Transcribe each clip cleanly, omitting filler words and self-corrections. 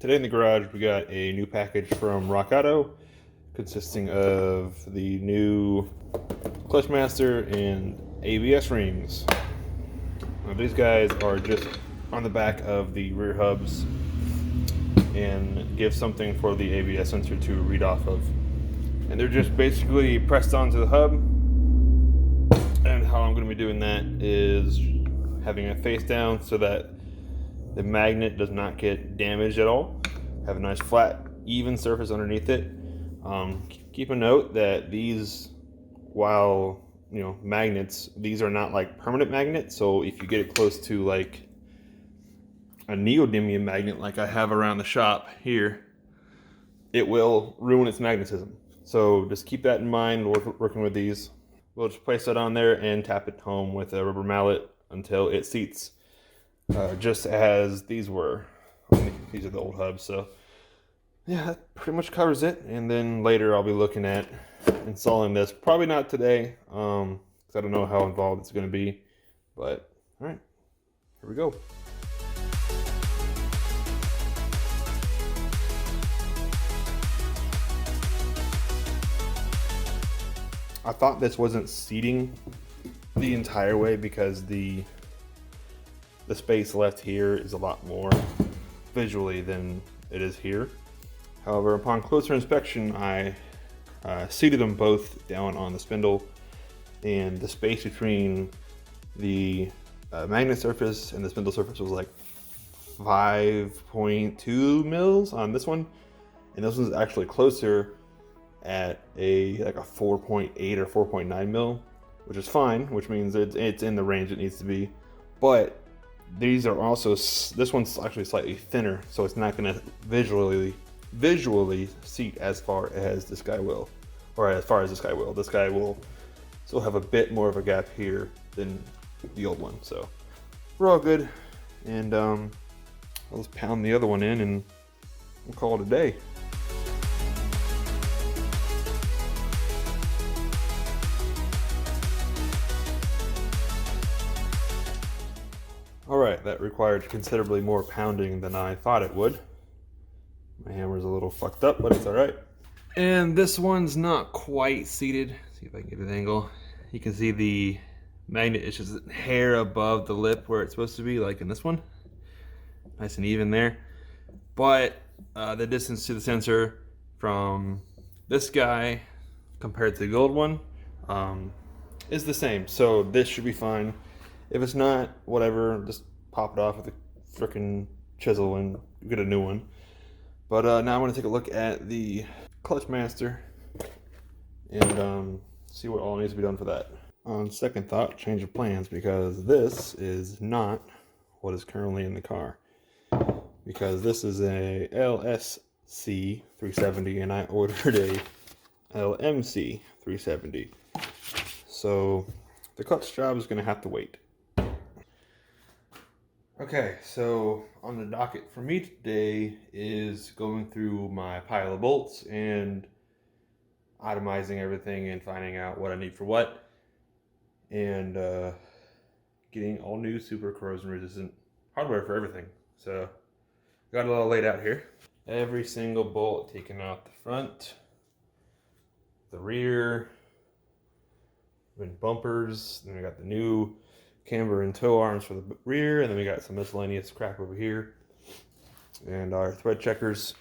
Today in the garage we got a new package from Rock Auto consisting of the new clutch master and ABS rings. Now, these guys are just on the back of the rear hubs and give something for the ABS sensor to read off of. And they're just basically pressed onto the hub. And how I'm going to be doing that is having it face down so that the magnet does not get damaged at all. Have a nice flat, even surface underneath it. Keep a note that these, while magnets, these are not like permanent magnets. So if you get it close to like a neodymium magnet like I have around the shop here, it will ruin its magnetism. So just keep that in mind working with these. We'll just place that on there and tap it home with a rubber mallet until it seats, just as these were. These are the old hubs. So yeah, that pretty much covers it. And then later I'll be looking at installing this. Probably not today, because I don't know how involved it's going to be. But all right, here we go. I thought this wasn't seating the entire way because the space left here is a lot more visually than it is here. However, upon closer inspection, I seated them both down on the spindle, and the space between the magnet surface and the spindle surface was like 5.2 mils on this one, and this one's actually closer at like a 4.8 or 4.9 mil, which is fine, which means it's in the range it needs to be. But these are also, this one's actually slightly thinner, so it's not going to visually seat as far as this guy will, or as far as this guy will. This guy will still have a bit more of a gap here than the old one, so we're all good. And I'll just pound the other one in and we'll call it a day. Alright, that required considerably more pounding than I thought it would. My hammer's a little fucked up, but it's alright. And this one's not quite seated. See if I can get an angle. You can see the magnet is just a hair above the lip where it's supposed to be, like in this one. Nice and even there. But the distance to the sensor from this guy compared to the old one is the same. So this should be fine. If it's not, whatever, just pop it off with a frickin' chisel and get a new one. But now I want to take a look at the clutch master and see what all needs to be done for that. On second thought, change of plans, because this is not what is currently in the car. Because this is a LSC 370 and I ordered a LMC 370. So the clutch job is going to have to wait. Okay, so on the docket for me today is going through my pile of bolts and itemizing everything and finding out what I need for what, and getting all new super corrosion resistant hardware for everything. So got it all laid out here. Every single bolt taken out the front, the rear, and bumpers. Then we got the new camber and toe arms for the rear, and then we got some miscellaneous crap over here, and our thread checkers,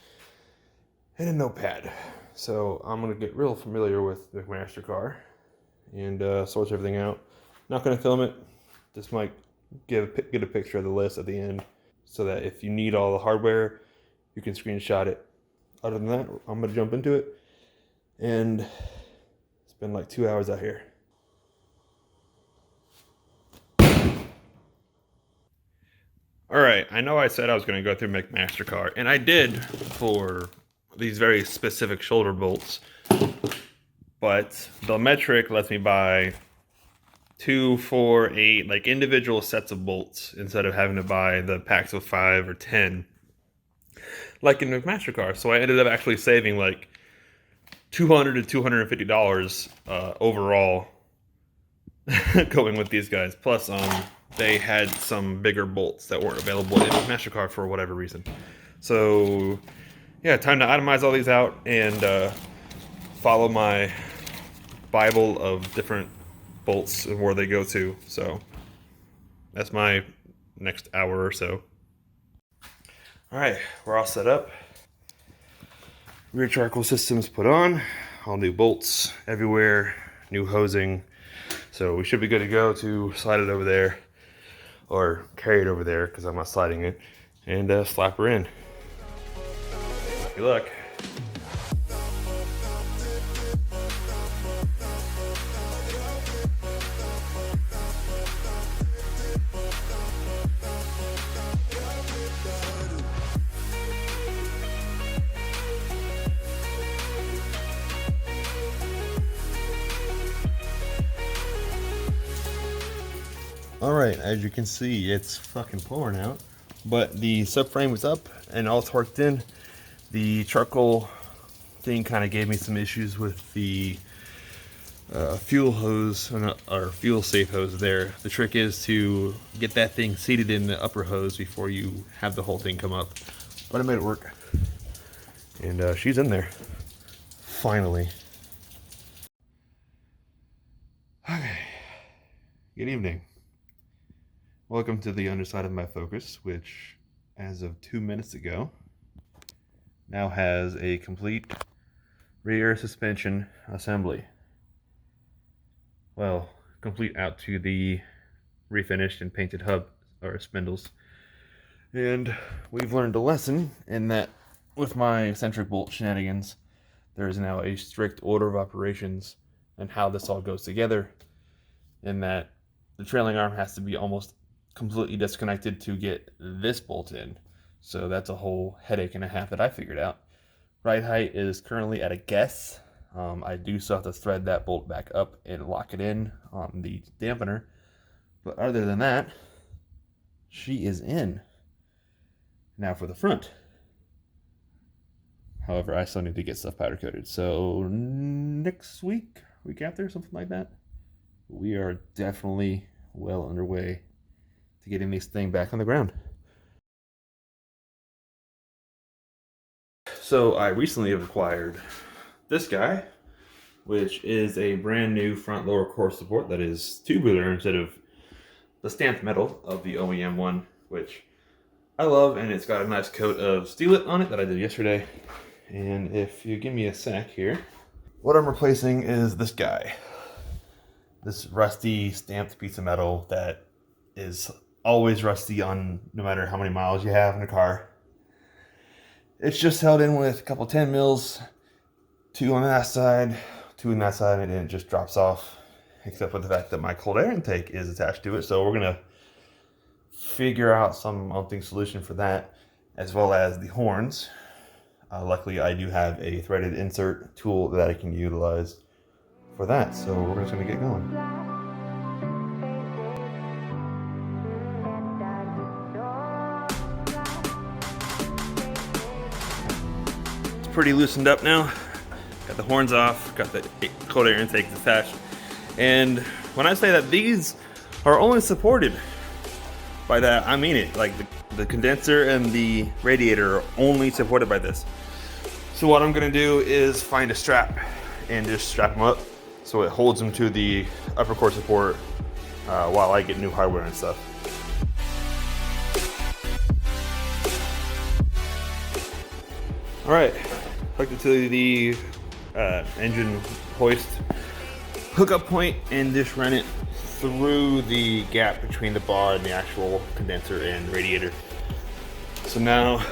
and a notepad. So I'm gonna get real familiar with the MasterCar and sort everything out. Not gonna film it, just might get a picture of the list at the end, so that if you need all the hardware, you can screenshot it. Other than that, I'm gonna jump into it and spend like 2 hours out here. Alright, I know I said I was going to go through MasterCar, and I did for these very specific shoulder bolts, but the metric lets me buy 2, 4, 8, like individual sets of bolts instead of having to buy the packs of 5 or 10, like in MasterCar. So I ended up actually saving like $200 to $250 overall going with these guys. Plus, they had some bigger bolts that weren't available in MasterCar for whatever reason. So yeah, time to itemize all these out and follow my Bible of different bolts and where they go to. So that's my next hour or so. All right, we're all set up. Rear charcoal systems put on, all new bolts everywhere, new hosing. So we should be good to go to slide it over there, or carry it over there because I'm not sliding it, and slap her in. Good luck. All right, as you can see, it's fucking pouring out, but the subframe is up and all torqued in. The charcoal thing kind of gave me some issues with the fuel hose, or fuel safe hose there. The trick is to get that thing seated in the upper hose before you have the whole thing come up. But I made it work. And she's in there. Finally. Okay. Good evening. Welcome to the underside of my Focus, which, as of 2 minutes ago, now has a complete rear suspension assembly. Well, complete out to the refinished and painted hub, or spindles. And we've learned a lesson in that with my eccentric bolt shenanigans, there is now a strict order of operations and how this all goes together, in that the trailing arm has to be almost completely disconnected to get this bolt in. So that's a whole headache and a half that I figured out. Ride height is currently at a guess. I do still have to thread that bolt back up and lock it in on the dampener. But other than that, she is in. Now for the front. However, I still need to get stuff powder coated. So next week after, something like that. We are definitely well underway to getting this thing back on the ground. So I recently have acquired this guy, which is a brand new front lower core support that is tubular instead of the stamped metal of the OEM one, which I love, and it's got a nice coat of Steelit on it that I did yesterday. And if you give me a sec here, what I'm replacing is this guy. This rusty stamped piece of metal that is always rusty on no matter how many miles you have in a car. It's just held in with a couple 10 mils, 2 on that side, 2 on that side, and it just drops off, except for the fact that my cold air intake is attached to it. So we're gonna figure out some mounting solution for that, as well as the horns. Luckily, I do have a threaded insert tool that I can utilize for that. So we're just gonna get going. Pretty loosened up now. Got the horns off, got the cold air intake attached. And when I say that these are only supported by that, I mean it. Like the condenser and the radiator are only supported by this. So what I'm gonna do is find a strap and just strap them up so it holds them to the upper core support while I get new hardware and stuff. All right. Hooked it to the engine hoist hookup point and just ran it through the gap between the bar and the actual condenser and radiator. So now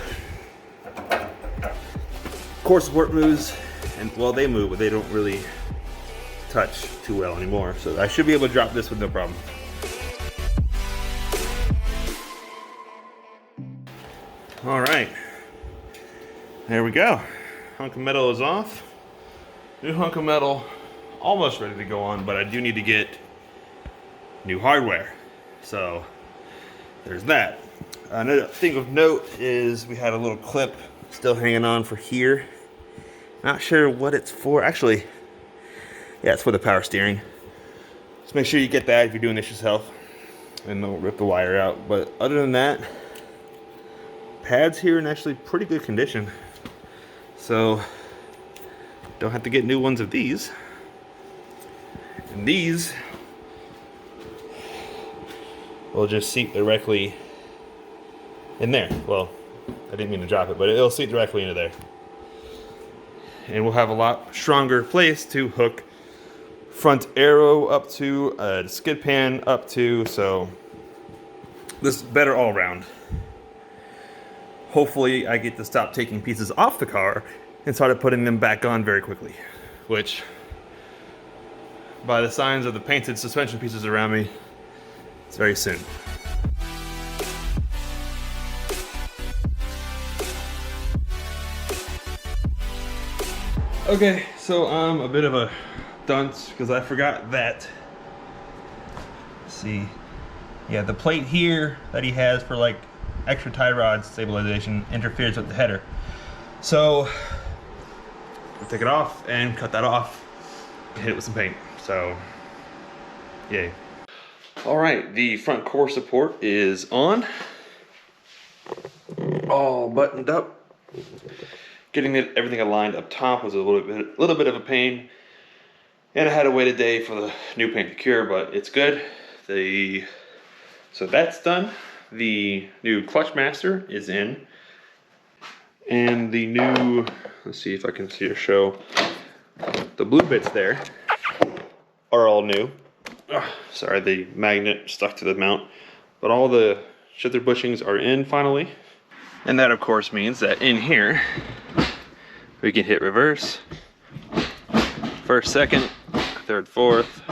core support moves, and well, they move, but they don't really touch too well anymore. So I should be able to drop this with no problem. All right, there we go. Hunk of metal is off. New hunk of metal almost ready to go on, but I do need to get new hardware. So there's that. Another thing of note is we had a little clip still hanging on for here. Not sure what it's for. Actually, yeah, it's for the power steering. Just make sure you get that if you're doing this yourself and don't rip the wire out. But other than that, pads here in actually pretty good condition. So don't have to get new ones of these. And these will just seat directly in there. Well, I didn't mean to drop it, but it'll seat directly into there. And we'll have a lot stronger place to hook front arrow up to, skid pan up to, so this is better all around. Hopefully I get to stop taking pieces off the car and started putting them back on very quickly, which by the signs of the painted suspension pieces around me, it's very soon. Okay, so I'm a bit of a dunce because I forgot that. Let's see, yeah, the plate here that he has for like extra tie rod stabilization interferes with the header. So we'll take it off and cut that off and hit it with some paint. So yay. All right, the front core support is on, all buttoned up. Getting everything aligned up top was a little bit of a pain, and I had to wait a day for the new paint to cure, but it's good. So that's done. The new clutch master is in, and the new, let's see if I can see or show, the blue bits there are all new. Sorry, the magnet stuck to the mount, but all the shifter bushings are in finally. And that of course means that in here we can hit reverse, first, second, third, fourth,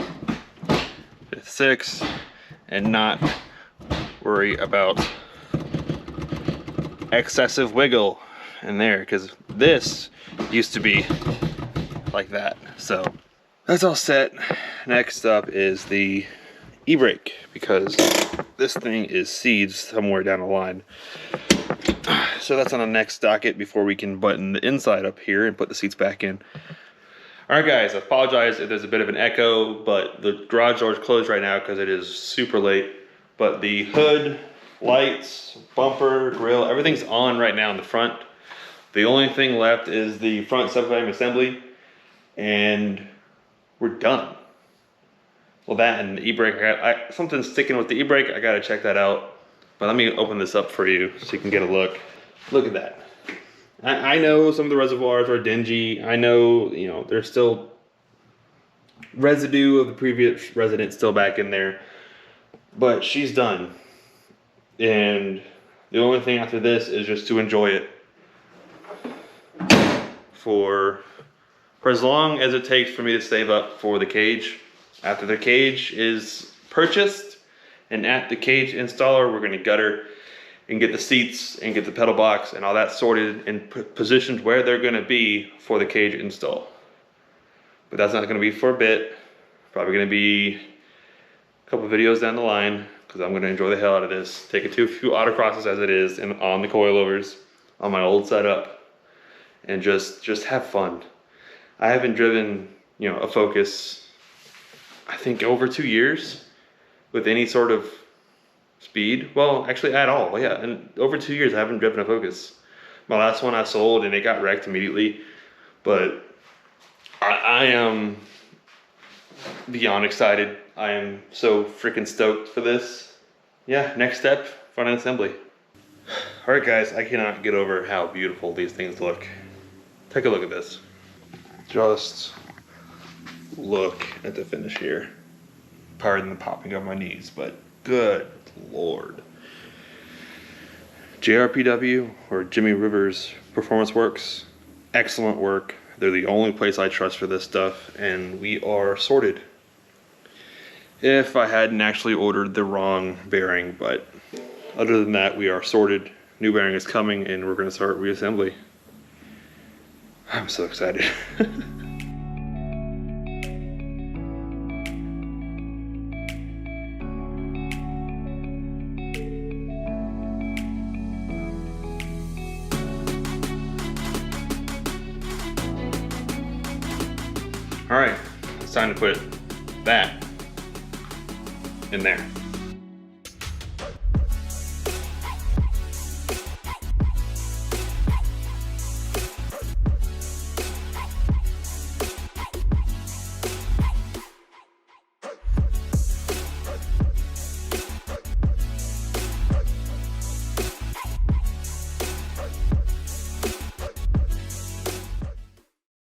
fifth, sixth, and not worry about excessive wiggle in there, because this used to be like that. So that's all set. Next up is the e-brake, because this thing is seized somewhere down the line. So that's on the next docket before we can button the inside up here and put the seats back in. All right, guys, I apologize if there's a bit of an echo, but the garage door is closed right now because it is super late. But the hood, lights, bumper, grill, everything's on right now in the front. The only thing left is the front subframe assembly, and we're done. Well, that and the e-brake, something's sticking with the e-brake. I gotta check that out. But let me open this up for you so you can get a look. Look at that. I know some of the reservoirs are dingy. I know, you know, there's still residue of the previous resident still back in there. But she's done. And the only thing after this is just to enjoy it for as long as it takes for me to save up for the cage. After the cage is purchased and at the cage installer, we're going to gutter and get the seats and get the pedal box and all that sorted and positioned where they're going to be for the cage install. But that's not going to be for a bit. Probably going to be a couple videos down the line, because I'm going to enjoy the hell out of this. Take it to a few autocrosses as it is and on the coilovers on my old setup, and just have fun. I haven't driven, you know, a Focus, I think over 2 years with any sort of speed. Well, actually at all, yeah. And over 2 years I haven't driven a Focus. My last one I sold and it got wrecked immediately. But I am beyond excited. I am so freaking stoked for this. Yeah, next step, front end assembly. All right, guys, I cannot get over how beautiful these things look. Take a look at this. Just look at the finish here. Pardon the popping of my knees, but good Lord. JRPW, or Jimmy Rivers Performance Works, excellent work. They're the only place I trust for this stuff, and we are sorted. If I hadn't actually ordered the wrong bearing, but other than that, we are sorted. New bearing is coming, and we're going to start reassembly. I'm so excited. All right, it's time to put that in there.